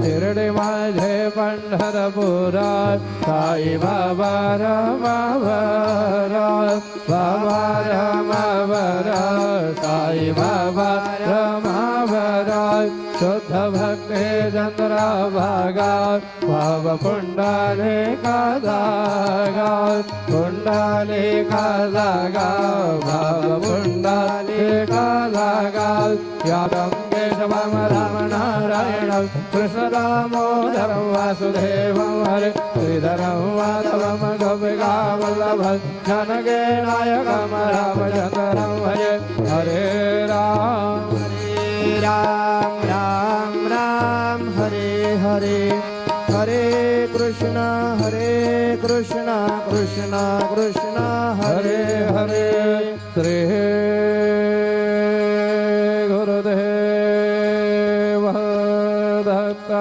शिर्डी माझे पंढरपुरा साई बाबा रमावरा बाबा रमावरा साई बाबा रमावरा शुद्ध भक्ति चंद्रभागा भाव पुंडलिका जागा पुंडलिका जागा भाव पुंडलिका जागा यादं केशवं राम नारायणं कृष्ण दामोदरं वासुदेवं हरे श्रीधरं माधवं गोपिका वल्लभं जानकी नायकं रामचन्द्रं भजे हरे राम राम राम हरे हरे हरे कृष्ण कृष्ण कृष्ण हरे हरे श्री